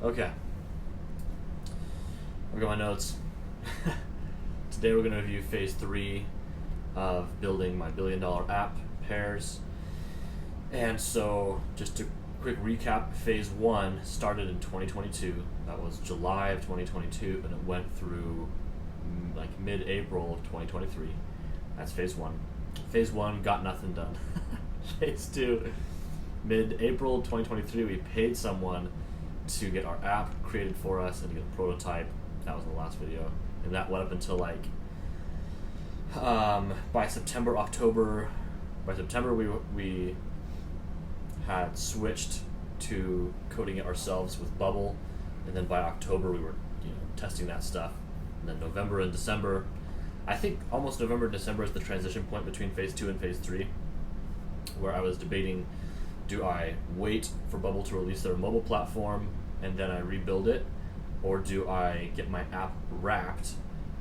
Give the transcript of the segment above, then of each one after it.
Okay, I've got my notes. Today we're going to review phase 3 of building my billion-dollar app, Pairs. And so, just to quick recap, phase 1 started in 2022. That was July of 2022, and it went through like mid-April of 2023. That's phase 1. Phase 1 got nothing done. Phase 2, mid-April 2023, we paid someone to get our app created for us and to get a prototype. That was in the last video, and that went up until like by September we had switched to coding it ourselves with Bubble, and then by October we were testing that stuff, and then November and December, I think almost November and December is the transition point between phase 2 and phase 3, where I was debating, do I wait for Bubble to release their mobile platform and then I rebuild it, or do I get my app wrapped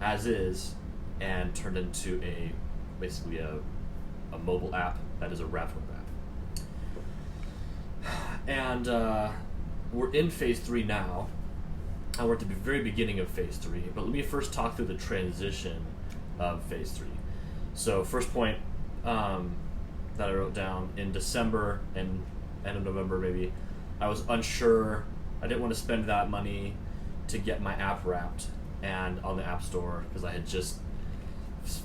as is and turned into basically a mobile app that is a wrapped web app. And we're in phase 3 now, and we're at the very beginning of phase 3, but let me first talk through the transition of phase 3. So first point that I wrote down, in December and end of November maybe, I was unsure. I didn't want to spend that money to get my app wrapped and on the App Store, because I had just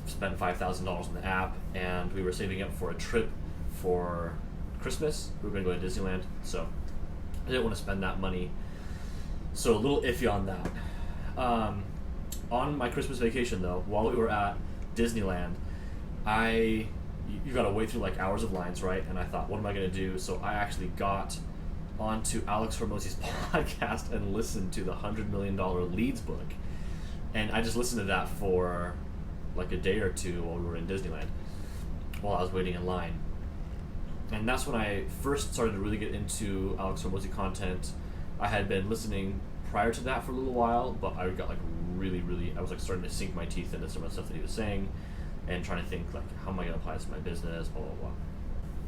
spent $5,000 on the app, and we were saving up for a trip for Christmas. We were going to go to Disneyland, so I didn't want to spend that money. So a little iffy on that. On my Christmas vacation though, while we were at Disneyland, you got to wait through like hours of lines, right? And I thought, what am I going to do? So I actually got onto Alex Hormozi's podcast and listened to the $100 Million Leads book. And I just listened to that for like a day or two while we were in Disneyland, while I was waiting in line. And that's when I first started to really get into Alex Hormozi content. I had been listening prior to that for a little while, but I got like I was like starting to sink my teeth into some of the stuff that he was saying and trying to think like, how am I going to apply this to my business, blah, blah, blah.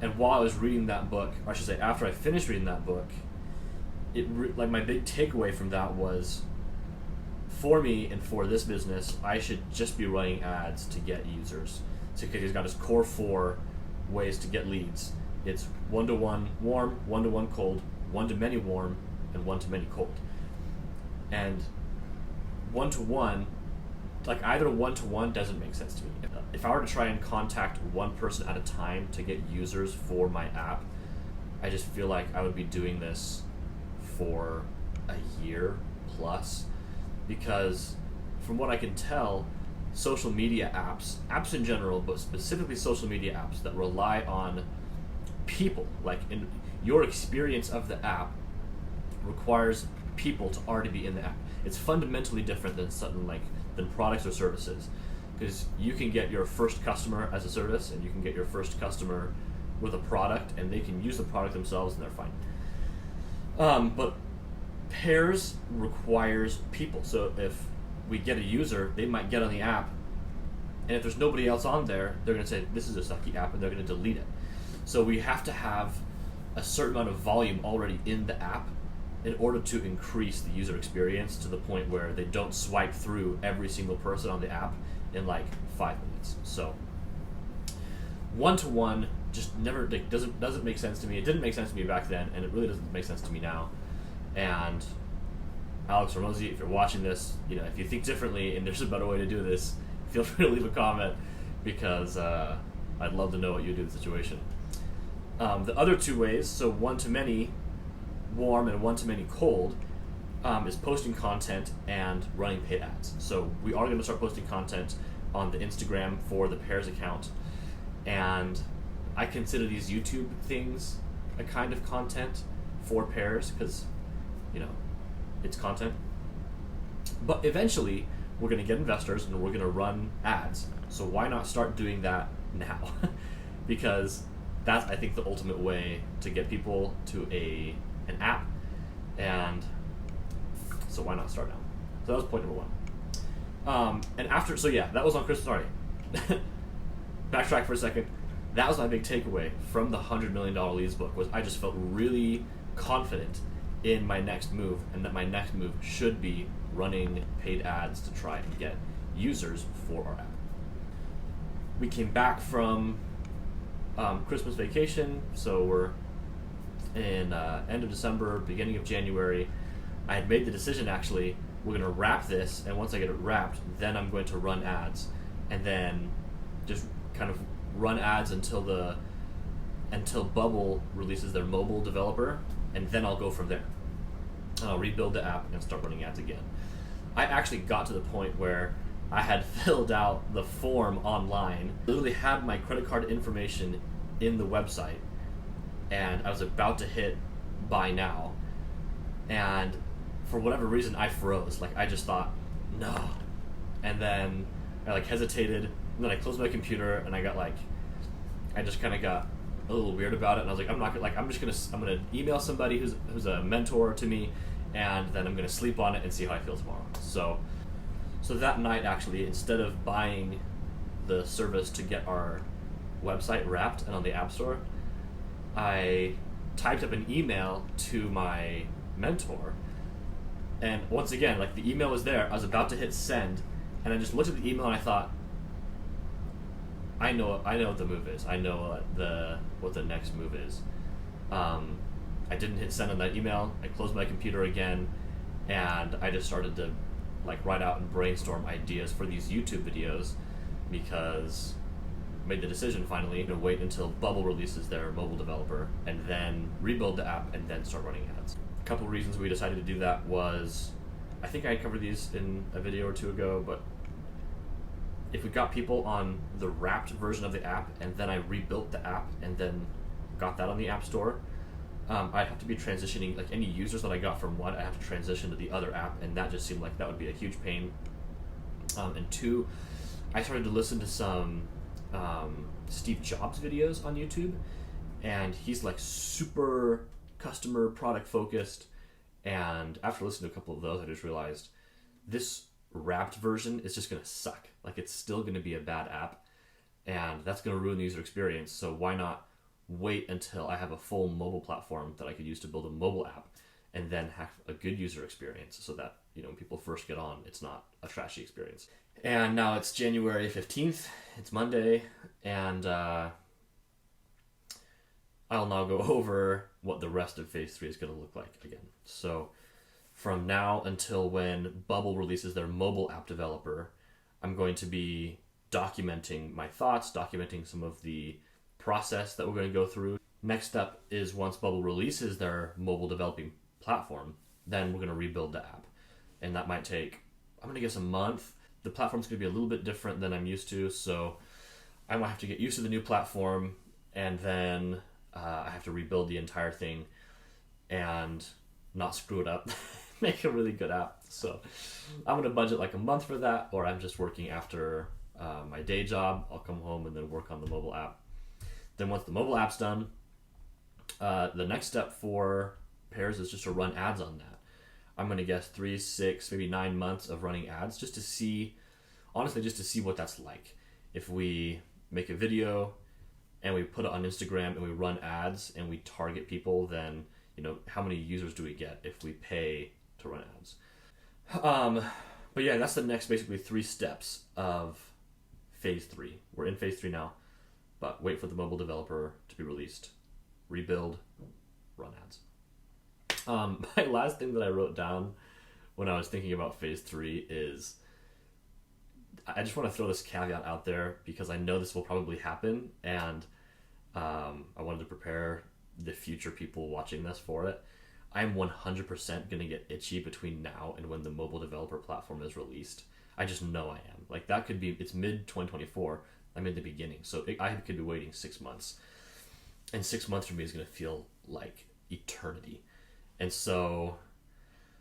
And while I was reading that book, or I should say after I finished reading that book, like my big takeaway from that was, for me and for this business, I should just be running ads to get users. So he's got his core 4 ways to get leads. It's 1-to-1 warm, 1-to-1 cold, 1-to-many warm, and 1-to-many cold. And 1-to-1, like either 1-to-1 doesn't make sense to me. If I were to try and contact one person at a time to get users for my app, I just feel like I would be doing this for a year plus, because from what I can tell, social media apps in general, but specifically social media apps that rely on people, like in your experience of the app requires people to already be in the app. It's fundamentally different than products or services, because you can get your first customer as a service, and you can get your first customer with a product, and they can use the product themselves and they're fine. But Pairs requires people. So if we get a user, they might get on the app, and if there's nobody else on there, they're going to say, this is a sucky app, and they're going to delete it. So we have to have a certain amount of volume already in the app in order to increase the user experience to the point where they don't swipe through every single person on the app in like 5 minutes. So 1-to-1 just never doesn't make sense to me. It didn't make sense to me back then, and it really doesn't make sense to me now. And Alex Hormozi, if you're watching this, if you think differently and there's a better way to do this, feel free to leave a comment, because I'd love to know what you do in the situation. The other 2 ways, so 1-to-many warm and 1-to-many cold, is posting content and running paid ads. So we are going to start posting content on the Instagram for the Pairs account, and I consider these YouTube things a kind of content for Pairs, because it's content. But eventually we're going to get investors and we're going to run ads, so why not start doing that now? Because that's, I think, the ultimate way to get people to an app, and so why not start now? So that was point number 1. And after, so yeah, that was on Christmas. Sorry, backtrack for a second. That was my big takeaway from the $100 Million Leads book, was I just felt really confident in my next move, and that my next move should be running paid ads to try and get users for our app. We came back from Christmas vacation, so we're in end of December, beginning of January. I had made the decision, actually, we're going to wrap this, and once I get it wrapped, then I'm going to run ads, and then just kind of run ads until Bubble releases their mobile developer, and then I'll go from there. And I'll rebuild the app and start running ads again. I actually got to the point where I had filled out the form online, literally had my credit card information in the website, and I was about to hit buy now, and for whatever reason I froze. Like, I just thought, no. And then I hesitated, and then I closed my computer, and I just kind of got a little weird about it, and I was like, I'm gonna email somebody who's a mentor to me, and then I'm gonna sleep on it and see how I feel tomorrow. So that night, actually, instead of buying the service to get our website wrapped and on the App Store, I typed up an email to my mentor, and once again, the email was there. I was about to hit send, and I just looked at the email and I thought, I know what the move is. I know what the next move is. I didn't hit send on that email. I closed my computer again, and I just started to write out and brainstorm ideas for these YouTube videos, because I made the decision finally to wait until Bubble releases their mobile developer and then rebuild the app and then start running ads. A couple reasons we decided to do that was, I think I covered these in a video or two ago, but if we got people on the wrapped version of the app and then I rebuilt the app and then got that on the App Store, I'd have to be transitioning, any users that I got from one, I have to transition to the other app, and that just seemed like that would be a huge pain. And two, I started to listen to some Steve Jobs videos on YouTube, and he's super customer product focused, and after listening to a couple of those, I just realized this wrapped version is just going to suck. It's still going to be a bad app, and that's going to ruin the user experience. So why not wait until I have a full mobile platform that I could use to build a mobile app, and then have a good user experience, so that when people first get on, it's not a trashy experience. And now it's January 15th, it's Monday, and I'll now go over what the rest of Phase 3 is going to look like again. So from now until when Bubble releases their mobile app developer, I'm going to be documenting my thoughts, documenting some of the process that we're going to go through. Next up is, once Bubble releases their mobile developing platform, then we're going to rebuild the app. And that might take, I'm going to guess, a month. The platform's going to be a little bit different than I'm used to, so I might have to get used to the new platform, and then I have to rebuild the entire thing and not screw it up. Make a really good app. So I'm going to budget a month for that, or I'm just working after my day job. I'll come home and then work on the mobile app. Then once the mobile app's done, the next step for Pairs is just to run ads on that. I'm going to guess 3, 6, maybe 9 months of running ads, just to see what that's like. If we make a video and we put it on Instagram and we run ads and we target people, then how many users do we get if we pay to run ads? But yeah, that's the next basically 3 steps of Phase 3. We're in Phase 3 now, but wait for the mobile developer to be released. Rebuild, run ads. My last thing that I wrote down when I was thinking about Phase 3 is, I just want to throw this caveat out there because I know this will probably happen, and I wanted to prepare the future people watching this for it. I'm 100% going to get itchy between now and when the mobile developer platform is released. I just know I am. That could be, it's mid-2024. I'm in the beginning, so I could be waiting 6 months. And 6 months for me is going to feel like eternity. And so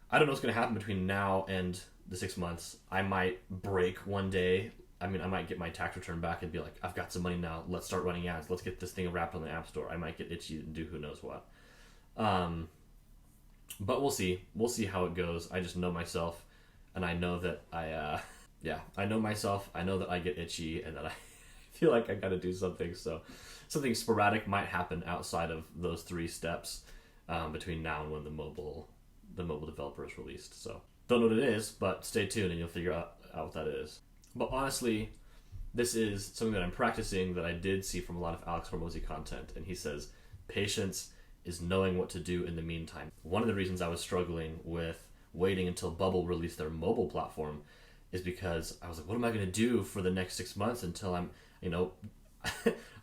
I don't know what's going to happen between now and the 6 months. I might break one day. I might get my tax return back and be like, I've got some money now. Let's start running ads. Let's get this thing wrapped on the App Store. I might get itchy and do who knows what. But we'll see. We'll see how it goes. I just know myself, and I know that I know myself. I know that I get itchy and that I feel like I got to do something. So something sporadic might happen outside of those 3 steps between now and when the mobile the mobile developer is released. So don't know what it is, but stay tuned and you'll figure out what that is. But honestly, this is something that I'm practicing that I did see from a lot of Alex Hormozi content. And he says, patience is knowing what to do in the meantime. One of the reasons I was struggling with waiting until Bubble released their mobile platform is because I was like, what am I going to do for the next 6 months until I'm,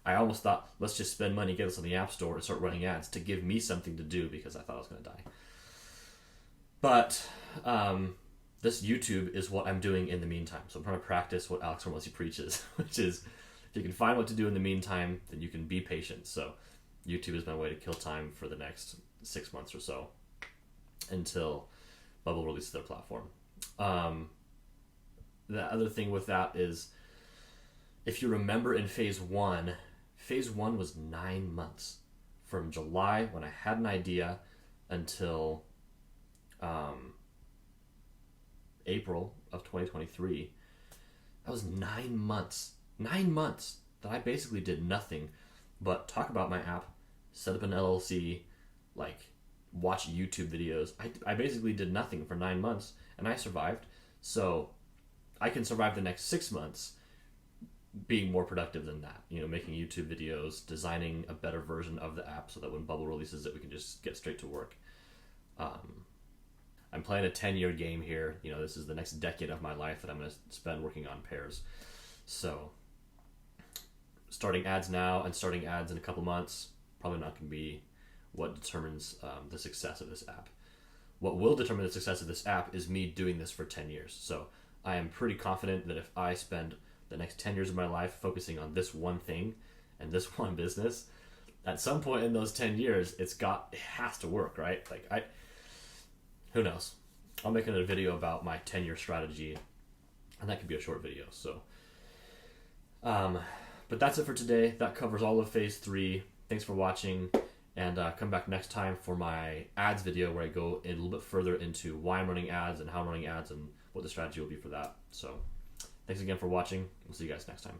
I almost thought, let's just spend money, get us on the App Store and start running ads to give me something to do because I thought I was going to die. But this YouTube is what I'm doing in the meantime. So I'm trying to practice what Alex Hormozi preaches, which is if you can find what to do in the meantime, then you can be patient. So YouTube is my way to kill time for the next 6 months or so until Bubble releases their platform. The other thing with that is, if you remember in phase one was 9 months from July when I had an idea until April of 2023. That was 9 months. 9 months that I basically did nothing but talk about my app, set up an LLC, watch YouTube videos. I basically did nothing for 9 months and I survived. So I can survive the next 6 months being more productive than that. Making YouTube videos, designing a better version of the app so that when Bubble releases it, we can just get straight to work. I'm playing a 10-year game here. This is the next decade of my life that I'm going to spend working on Pairs. So starting ads now and starting ads in a couple months, probably not going to be what determines the success of this app. What will determine the success of this app is me doing this for 10 years. So I am pretty confident that if I spend the next 10 years of my life focusing on this one thing and this one business, at some point in those 10 years, it has to work, right? Who knows? I'll make another video about my 10-year strategy, and that could be a short video. So, but that's it for today. That covers all of phase 3. Thanks for watching, and come back next time for my ads video where I go a little bit further into why I'm running ads and how I'm running ads and what the strategy will be for that. So thanks again for watching. We'll see you guys next time.